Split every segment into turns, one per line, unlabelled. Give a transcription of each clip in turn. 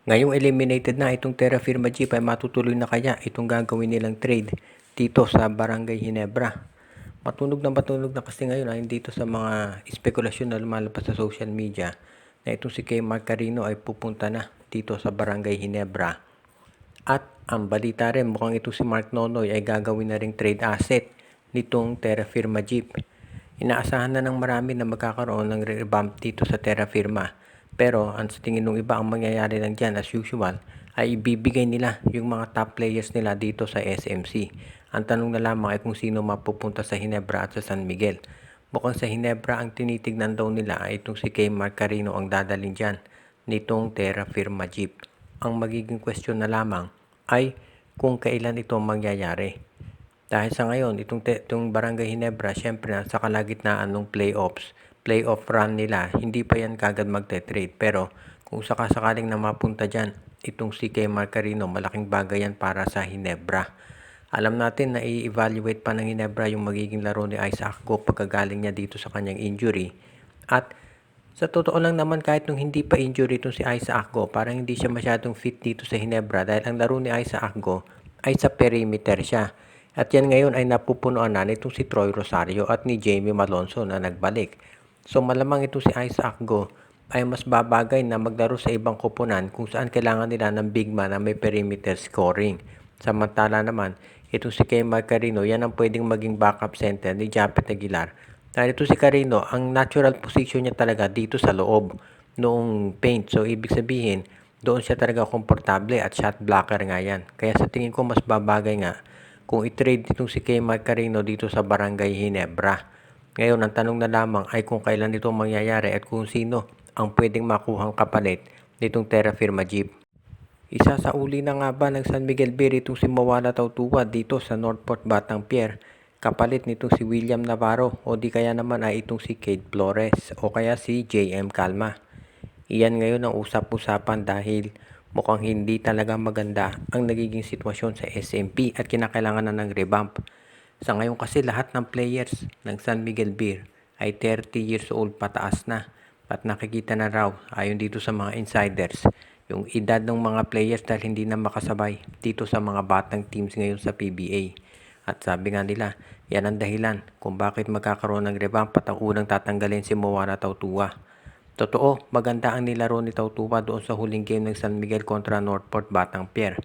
Ngayong eliminated na itong Terra Firma Jeep ay matutuloy na kaya itong gagawin nilang trade dito sa Barangay Ginebra. Matunog na kasi ngayon ay dito sa mga espekulasyon na lumalabas sa social media na itong si Kay Marcarino ay pupunta na dito sa Barangay Ginebra. At ang balita rin mukhang ito si Mark Nonoy ay gagawin na ring trade asset nitong Terra Firma Jeep. Inaasahan na ng marami na magkakaroon ng revamp dito sa Terra Firma. Pero ang sa tingin ng iba ang mangyayari lang dyan as usual ay ibibigay nila yung mga top players nila dito sa SMC. Ang tanong na lamang ay kung sino mapupunta sa Ginebra at sa San Miguel. Mukhang sa Ginebra ang tinitignan daw nila ay itong si Kay Marcarino ang dadalhin dyan nitong Terra Firma Jeep. Ang magiging question na lamang ay kung kailan ito mangyayari. Dahil sa ngayon, itong Barangay Ginebra, syempre sa kalagitnaan ng playoff run nila, hindi pa yan kagad magte-trade. Pero kung sakasakaling na mapunta dyan, itong si Kay Marcarino, malaking bagay yan para sa Ginebra. Alam natin na i-evaluate pa ng Ginebra yung magiging laro ni Isaac Go pagkagaling niya dito sa kanyang injury. At sa totoo lang naman kahit nung hindi pa injury itong si Isaac Go, parang hindi siya masyadong fit dito sa Ginebra dahil ang laro ni Isaac Go ay sa perimeter siya. At yan ngayon ay napupunuan na nitong si Troy Rosario at ni Jamie Malonzo na nagbalik. So malamang itong si Isaac Go ay mas babagay na maglaro sa ibang koponan kung saan kailangan nila ng big man na may perimeter scoring. Samantala naman, itong si Kay Marcarino, yan ang pwedeng maging backup center ni Japet Aguilar. Dahil ito si Carino, ang natural position niya talaga dito sa loob noong paint. So, ibig sabihin, doon siya talaga komportable at shot blocker nga yan. Kaya sa tingin ko mas babagay nga kung i-trade itong si Kay Marcarino dito sa Barangay Ginebra. Ngayon, ang tanong na lamang ay kung kailan ito mangyayari at kung sino ang pwedeng makuhang kapalit nitong Terra Firma Jeep. Isa sa uli na nga ba ng San Miguel Beer itong si Mawala Tautuwa dito sa Northport Batang Pier. Kapalit nitong si William Navarro o di kaya naman ay itong si Cade Flores o kaya si JM Calma. Iyan ngayon ang usap-usapan dahil mukhang hindi talaga maganda ang nagiging sitwasyon sa SMP at kinakailangan na ng revamp. Sa ngayon kasi lahat ng players ng San Miguel Beer ay 30 years old pataas na at nakikita na raw ayon dito sa mga insiders yung edad ng mga players dahil hindi na makasabay dito sa mga batang teams ngayon sa PBA. At sabi nga nila, yan ang dahilan kung bakit magkakaroon ng revamp at ang unang tatanggalin si Moana Tautua. Totoo, maganda ang nilaro ni Tautua doon sa huling game ng San Miguel kontra Northport Batang Pier.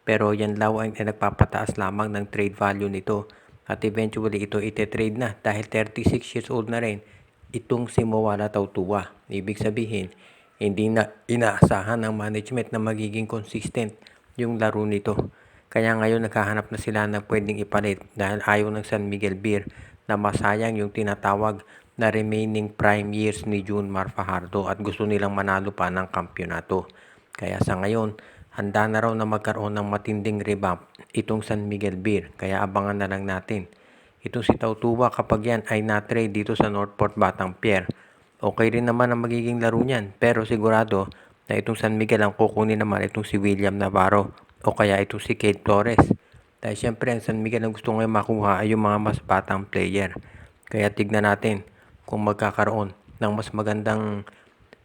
Pero yan law ay nagpapataas lamang ng trade value nito at eventually ito ite-trade na dahil 36 years old na rin itong si Moana Tautua. Ibig sabihin, hindi na inaasahan ng management na magiging consistent yung laro nito. Kaya ngayon naghahanap na sila ng pwedeng ipalit dahil ayaw ng San Miguel Beer na masayang yung tinatawag na remaining prime years ni June Mar Fajardo at gusto nilang manalo pa ng kampyonato. Kaya sa ngayon, handa na raw na magkaroon ng matinding revamp itong San Miguel Beer. Kaya abangan na lang natin. Itong si Tautuwa kapag yan ay na-trade dito sa Northport Batang Pier. Okay rin naman ang magiging laro niyan pero sigurado na itong San Miguel ang kukunin naman itong si William Navarro o kaya itong si Cade Flores. Dahil syempre ang San Miguel ang gusto ngayon makuha ay yung mga mas batang player. Kaya tignan natin kung magkakaroon ng mas magandang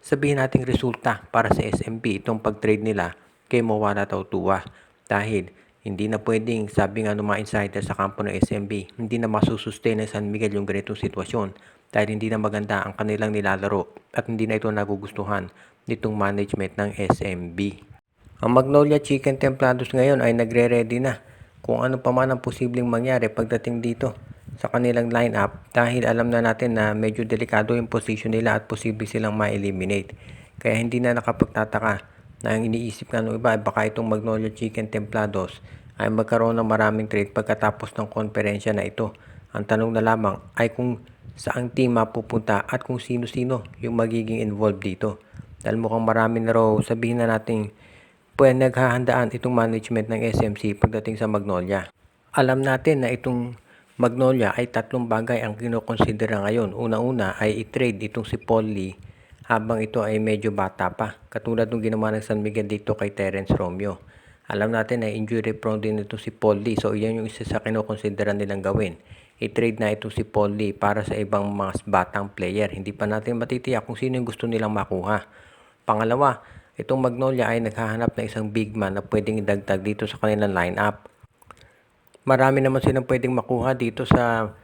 sabihin nating resulta para sa SMP itong pag-trade nila kay Moana Tautua. Dahil hindi na pwedeng sabi nga ng mga insider sa kampo ng SMB, hindi na masusustain ng San Miguel yung ganitong sitwasyon dahil hindi na maganda ang kanilang nilalaro at hindi na ito nagugustuhan nitong management ng SMB. Ang Magnolia Chicken Templados ngayon ay nagre-ready na kung ano pa man ang posibleng mangyari pagdating dito sa kanilang lineup dahil alam na natin na medyo delikado yung position nila at posible silang ma-eliminate. Kaya hindi na nakapagtataka na ang iniisip nga ng iba ay baka itong Magnolia Chicken Templados ay magkaroon ng maraming trade pagkatapos ng konferensya na ito. Ang tanong na lamang ay kung saang team mapupunta at kung sino-sino yung magiging involved dito. Dahil mukhang marami na raw sabihin na natin naghahandaan itong management ng SMC pagdating sa Magnolia. Alam natin na itong Magnolia ay tatlong bagay ang kinokonsidera ngayon. Una-una ay i-trade itong si Paul Lee habang ito ay medyo bata pa. Katulad ng ginawa ng San Miguel dito kay Terence Romeo. Alam natin na injury prone din ito si Paul Lee. So iyan yung isa sa kinokonsidera nilang gawin. I-trade na ito si Paul Lee para sa ibang mga batang player. Hindi pa natin matitiyak kung sino yung gusto nilang makuha. Pangalawa, Itong Magnolia ay naghahanap ng isang big man na pwedeng idagdag dito sa kanilang lineup. Marami naman silang pwedeng makuha dito sa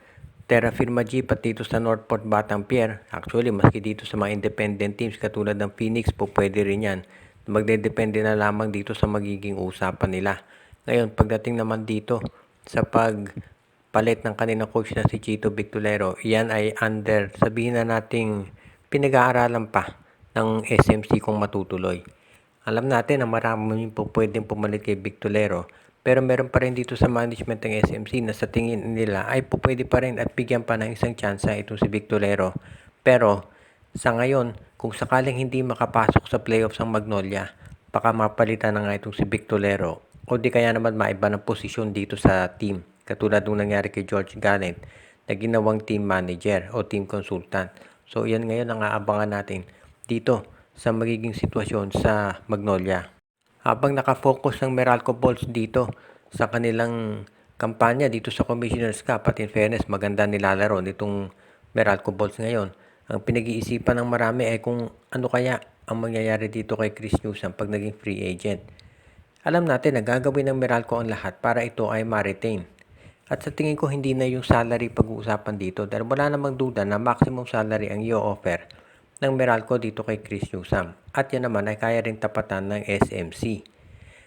Terra Firma Jeep at dito sa Northport Batangier. Actually, maski dito sa mga independent teams katulad ng Phoenix po pwede rin yan. Magdedepende na lamang dito sa magiging usapan nila. Ngayon, pagdating naman dito sa pagpalit ng kanilang coach na si Chito Victolero, yan ay under, sabihin na nating pinag-aaralan pa ng SMC kung matutuloy. Alam natin na marami po pwedeng pumalit kay Victolero, pero meron pa rin dito sa management ng SMC na sa tingin nila ay po pwede pa rin at bigyan pa ng isang tsansa itong si Victolero. Pero sa ngayon, kung sakaling hindi makapasok sa playoffs ang Magnolia, baka mapalitan na nga itong si Victolero o di kaya naman maiba ng posisyon dito sa team. Katulad nung nangyari kay George Gallant na ginawang team manager o team consultant. So yan ngayon ang aabangan natin dito sa magiging sitwasyon sa Magnolia. Habang nakafocus ng Meralco Bulls dito sa kanilang kampanya dito sa Commissioner's Cup at in fairness maganda nilalaro nitong Meralco Bulls ngayon. Ang pinag-iisipan ng marami ay kung ano kaya ang mangyayari dito kay Chris Newsom pag naging free agent. Alam natin na gagawin ng Meralco ang lahat para ito ay ma-retain. At sa tingin ko hindi na yung salary pag-uusapan dito dahil wala namang duda na maximum salary ang i-offer ng Meralco dito kay Chris Newsom. At yan naman ay kaya rin tapatan ng SMC.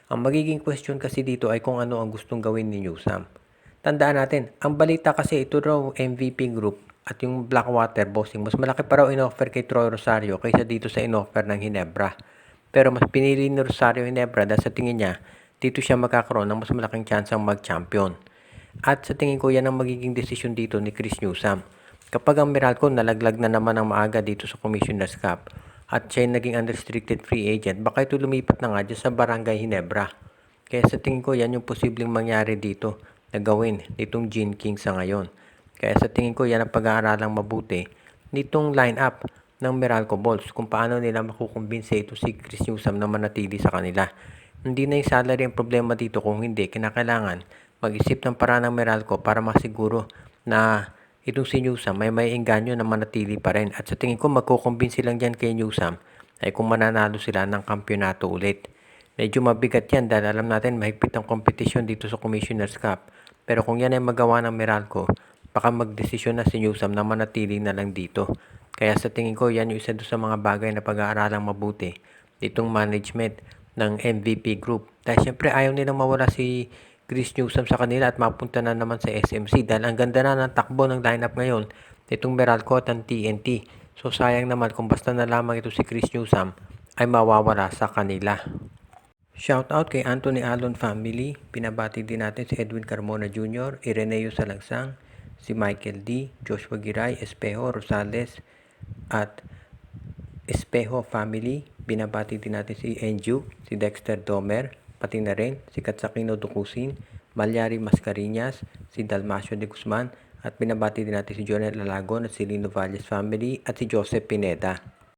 Ang magiging question kasi dito ay kung ano ang gustong gawin ni Newsom. Tandaan natin, ang balita kasi ito raw MVP Group at yung Blackwater Bossing, mas malaki pa raw in-offer kay Troy Rosario kaysa dito sa in-offer ng Ginebra. Pero mas pinili ni Rosario Ginebra dahil sa tingin niya, dito siya magkakaroon ng mas malaking chance ang mag-champion. At sa tingin ko yan ang magiging desisyon dito ni Chris Newsom. Kapag ang Meralco nalaglag na naman ang maaga dito sa Commissioner's Cup at siya naging unrestricted free agent, baka ito lumipat na nga dyan sa Barangay Ginebra. Kaya sa tingin ko yan yung posibleng mangyari dito na gawin nitong Gene King sa ngayon. Kaya sa tingin ko yan ang pag-aaralang mabuti nitong lineup ng Meralco Bulls kung paano nila makukumbinse ito si Chris Newsom na manatili sa kanila. Hindi na yung salary ang problema dito, kung hindi, kinakailangan mag-isip ng paraan ng Meralco para masiguro na itong si Newsom may engganyo na manatili pa rin. At sa tingin ko magkukumbinsi lang dyan kay Newsom ay kung mananalo sila ng kampyonato ulit. Medyo mabigat yan dahil alam natin mahigpit ang kompetisyon dito sa Commissioner's Cup. Pero kung yan ay magawa ng Meralco, baka magdesisyon na si Newsom na manatili na lang dito. Kaya sa tingin ko yan yung isa doon sa mga bagay na pag-aaralang mabuti ditong management ng MVP Group. Dahil syempre ayaw nilang mawala si Chris Newsom sa kanila at mapunta na naman sa SMC dahil ang ganda na ng takbo ng lineup ngayon nitong Meralco at ng TNT. So sayang naman kung basta na lamang ito si Chris Newsom ay mawawala sa kanila. Shoutout kay Anthony Alon family. Pinabati din natin si Edwin Carmona Jr., Ireneo Salangsang, si Michael D., Joshua Giray, Espejo Rosales at Espejo family. Binabati din natin si Enju, si Dexter Domer, pati na rin si Katsakino Dukusin, Malyari Mascarinas, si Dalmacio de Guzman, at binabati din natin si Jonel Alagon at si Lino Valles family at si Joseph Pineda.